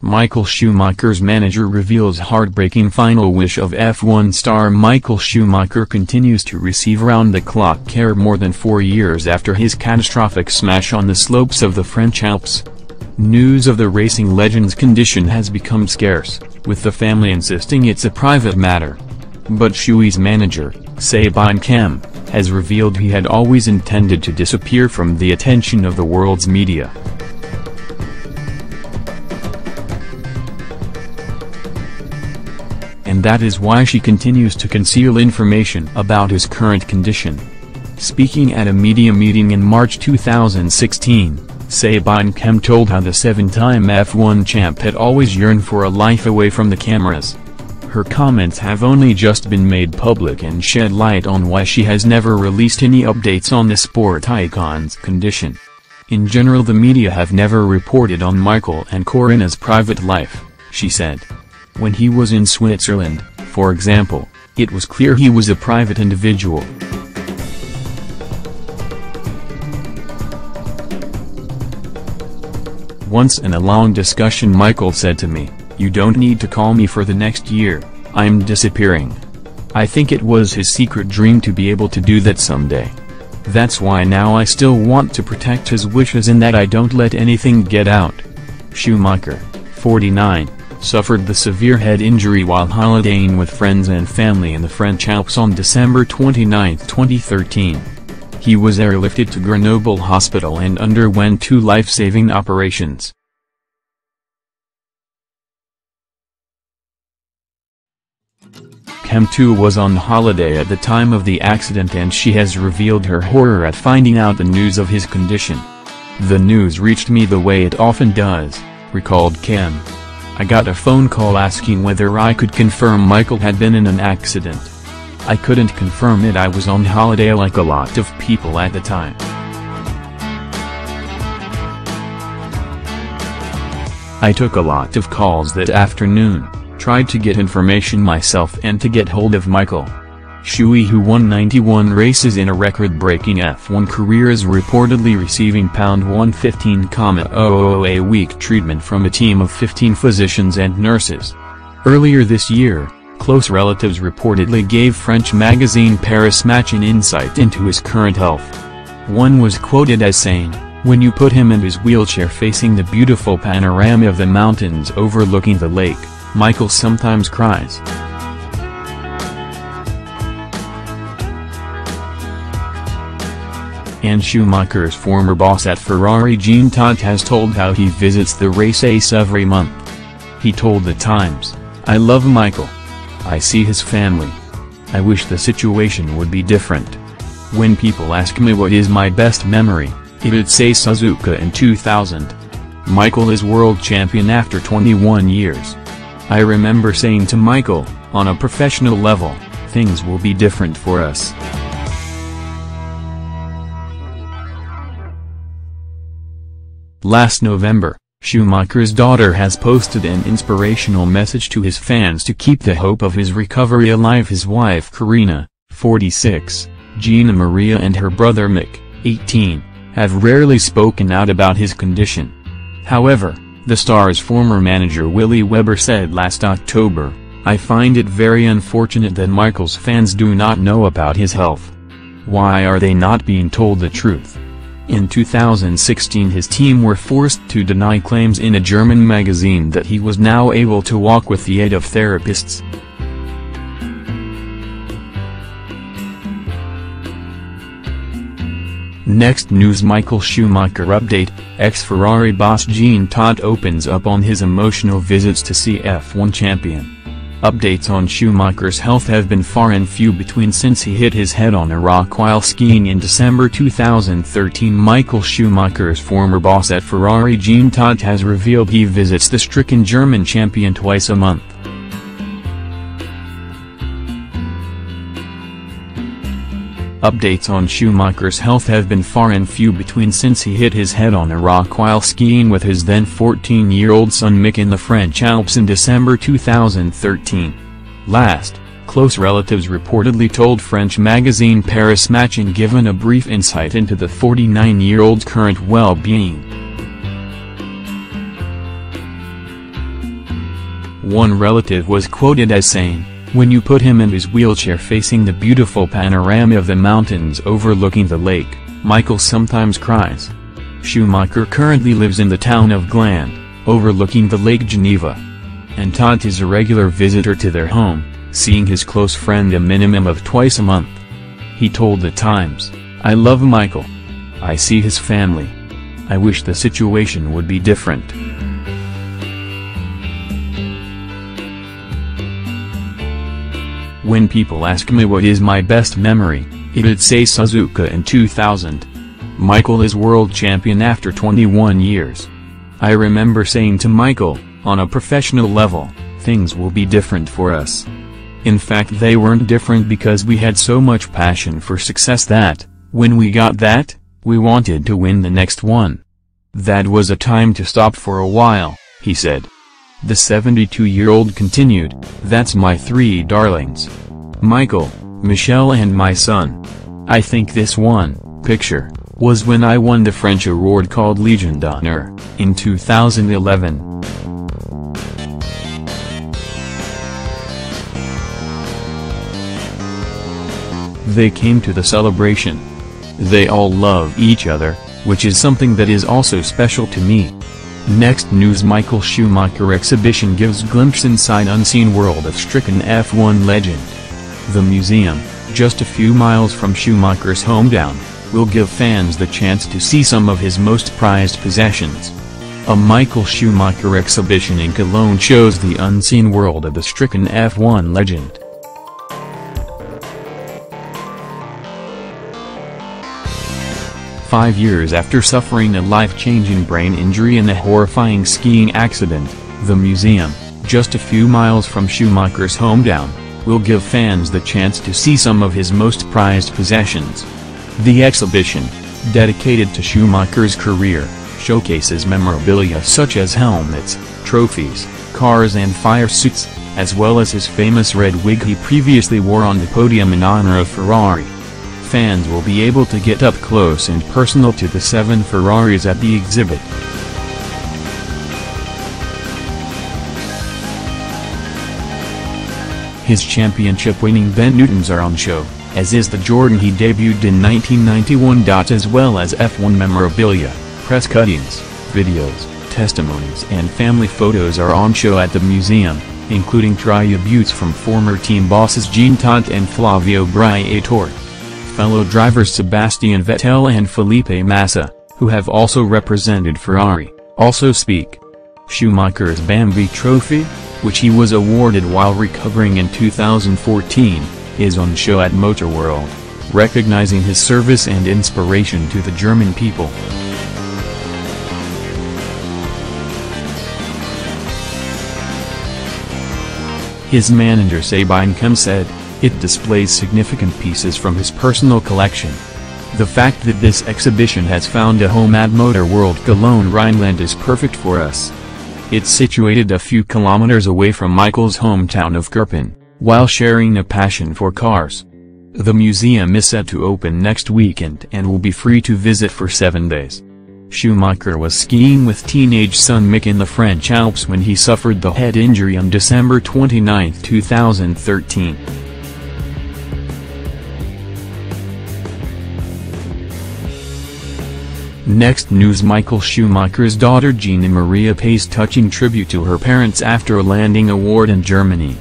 Michael Schumacher's manager reveals heartbreaking final wish of F1 star Michael Schumacher continues to receive round-the-clock care more than 4 years after his catastrophic smash on the slopes of the French Alps. News of the racing legend's condition has become scarce, with the family insisting it's a private matter. But Shui's manager, Sabine Kem, has revealed he had always intended to disappear from the attention of the world's media. And that is why she continues to conceal information about his current condition. Speaking at a media meeting in March 2016, Sabine Kem told how the 7-time F1 champ had always yearned for a life away from the cameras. Her comments have only just been made public and shed light on why she has never released any updates on the sport icon's condition. In general, the media have never reported on Michael and Corinna's private life, she said. When he was in Switzerland, for example, it was clear he was a private individual. Once in a long discussion, Michael said to me, "You don't need to call me for the next year, I'm disappearing." I think it was his secret dream to be able to do that someday. That's why now I still want to protect his wishes and that I don't let anything get out. Schumacher, 49, suffered the severe head injury while holidaying with friends and family in the French Alps on December 29, 2013. He was airlifted to Grenoble Hospital and underwent 2 life-saving operations. Kem too was on holiday at the time of the accident, and she has revealed her horror at finding out the news of his condition. "The news reached me the way it often does," recalled Kem. "I got a phone call asking whether I could confirm Michael had been in an accident. I couldn't confirm it, I was on holiday like a lot of people at the time. I took a lot of calls that afternoon, tried to get information myself and to get hold of Michael." Shui, who won 91 races in a record-breaking F1 career, is reportedly receiving £115,000 a week treatment from a team of 15 physicians and nurses. Earlier this year, close relatives reportedly gave French magazine Paris Match an insight into his current health. One was quoted as saying, "When you put him in his wheelchair facing the beautiful panorama of the mountains overlooking the lake, Michael sometimes cries." And Schumacher's former boss at Ferrari, Jean Todt, has told how he visits the race ace every month. He told The Times, "I love Michael. I see his family. I wish the situation would be different. When people ask me what is my best memory, it'd say Suzuka in 2000. Michael is world champion after 21 years. I remember saying to Michael, on a professional level, things will be different for us." Last November, Schumacher's daughter has posted an inspirational message to his fans to keep the hope of his recovery alive. His wife Corinna, 46, Gina Maria and her brother Mick, 18, have rarely spoken out about his condition. However, the star's former manager Willie Weber said last October, "I find it very unfortunate that Michael's fans do not know about his health. Why are they not being told the truth?" In 2016, his team were forced to deny claims in a German magazine that he was now able to walk with the aid of therapists. Next news: Michael Schumacher update, ex-Ferrari boss Jean Todt opens up on his emotional visits to see F1 champion. Updates on Schumacher's health have been far and few between since he hit his head on a rock while skiing in December 2013. Michael Schumacher's former boss at Ferrari, Jean Todt, has revealed he visits the stricken German champion twice a month. Updates on Schumacher's health have been far and few between since he hit his head on a rock while skiing with his then 14-year-old son Mick in the French Alps in December 2013. Last, close relatives reportedly told French magazine Paris Match and given a brief insight into the 49-year-old's current well-being. One relative was quoted as saying, "When you put him in his wheelchair facing the beautiful panorama of the mountains overlooking the lake, Michael sometimes cries." Schumacher currently lives in the town of Gland, overlooking the Lake Geneva. And Todd is a regular visitor to their home, seeing his close friend a minimum of twice a month. He told The Times, "I love Michael. I see his family. I wish the situation would be different." When people ask me what is my best memory, it'd say Suzuka in 2000. Michael is world champion after 21 years. I remember saying to Michael, on a professional level, things will be different for us. In fact, they weren't different because we had so much passion for success that, when we got that, we wanted to win the next one. That was a time to stop for a while, he said. The 72-year-old continued, "That's my three darlings. Michael, Michelle and my son. I think this one picture was when I won the French award called Légion d'honneur, in 2011. They came to the celebration. They all love each other, which is something that is also special to me." Next news: Michael Schumacher exhibition gives glimpse inside unseen world of stricken F1 legend. The museum, just a few miles from Schumacher's hometown, will give fans the chance to see some of his most prized possessions. A Michael Schumacher exhibition in Cologne shows the unseen world of the stricken F1 legend. "5 years after suffering a life-changing brain injury in a horrifying skiing accident, the museum, just a few miles from Schumacher's hometown, will give fans the chance to see some of his most prized possessions. The exhibition, dedicated to Schumacher's career, showcases memorabilia such as helmets, trophies, cars and fire suits, as well as his famous red wig he previously wore on the podium in honor of Ferrari. Fans will be able to get up close and personal to the 7 Ferraris at the exhibit. His championship-winning Bentleys are on show, as is the Jordan he debuted in 1991. As well as F1 memorabilia, press cuttings, videos, testimonies and family photos are on show at the museum, including tributes from former team bosses Jean Todt and Flavio Briatore. Fellow drivers Sebastian Vettel and Felipe Massa, who have also represented Ferrari, also speak. Schumacher's Bambi Trophy, which he was awarded while recovering in 2014, is on show at Motorworld, recognizing his service and inspiration to the German people. His manager Sabine Kemm said, "It displays significant pieces from his personal collection. The fact that this exhibition has found a home at Motorworld Cologne Rhineland is perfect for us. It's situated a few kilometers away from Michael's hometown of Kerpen, while sharing a passion for cars." The museum is set to open next weekend and will be free to visit for 7 days. Schumacher was skiing with teenage son Mick in the French Alps when he suffered the head injury on December 29, 2013. Next news: Michael Schumacher's daughter Gina Maria pays touching tribute to her parents after a landing award in Germany.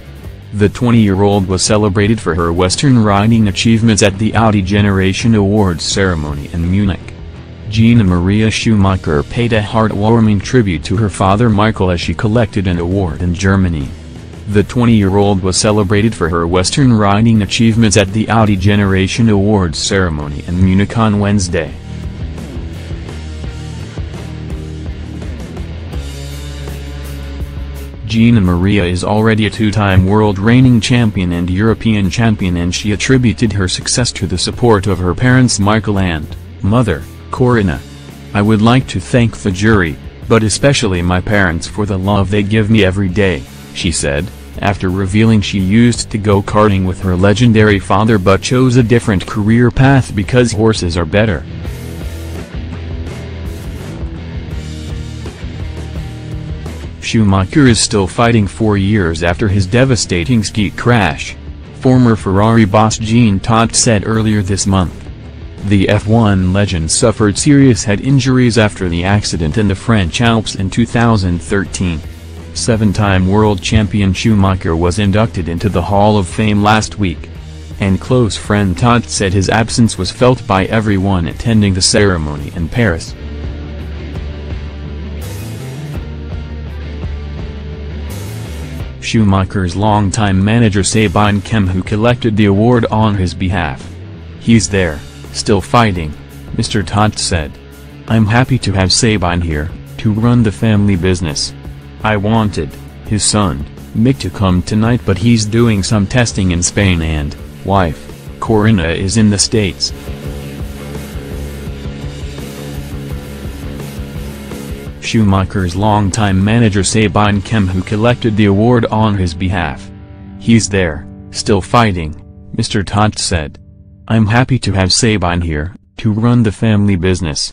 The 20-year-old was celebrated for her Western riding achievements at the Audi Generation Awards ceremony in Munich. Gina Maria Schumacher paid a heartwarming tribute to her father Michael as she collected an award in Germany. The 20-year-old was celebrated for her Western riding achievements at the Audi Generation Awards ceremony in Munich on Wednesday. Gina Maria is already a 2-time world reigning champion and European champion, and she attributed her success to the support of her parents Michael and mother, Corinna. "I would like to thank the jury, but especially my parents for the love they give me every day," she said, after revealing she used to go karting with her legendary father but chose a different career path because horses are better. Schumacher is still fighting 4 years after his devastating ski crash, former Ferrari boss Jean Todt said earlier this month. The F1 legend suffered serious head injuries after the accident in the French Alps in 2013. Seven-time world champion Schumacher was inducted into the Hall of Fame last week, and close friend Todt said his absence was felt by everyone attending the ceremony in Paris. Schumacher's longtime manager Sabine Kemm, who collected the award on his behalf. "He's there, still fighting," Mr. Todt said. "I'm happy to have Sabine here, to run the family business. I wanted his son, Mick, to come tonight, but he's doing some testing in Spain and wife, Corinna, is in the States." Schumacher's longtime manager Sabine Kemm, who collected the award on his behalf. "He's there, still fighting," Mr. Todt said. "I'm happy to have Sabine here, to run the family business.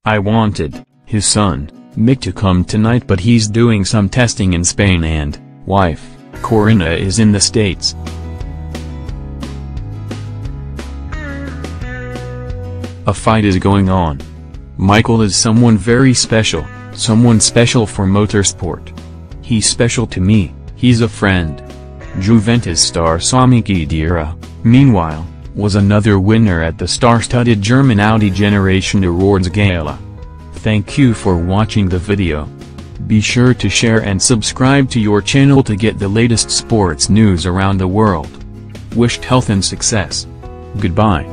I wanted his son, Mick, to come tonight, but he's doing some testing in Spain and wife, Corinna, is in the States." A fight is going on. Michael is someone very special, someone special for motorsport. "He's special to me, he's a friend." Juventus star Sami Khedira, meanwhile, was another winner at the star-studded German Audi Generation Awards Gala. Thank you for watching the video. Be sure to share and subscribe to your channel to get the latest sports news around the world. Wished health and success. Goodbye.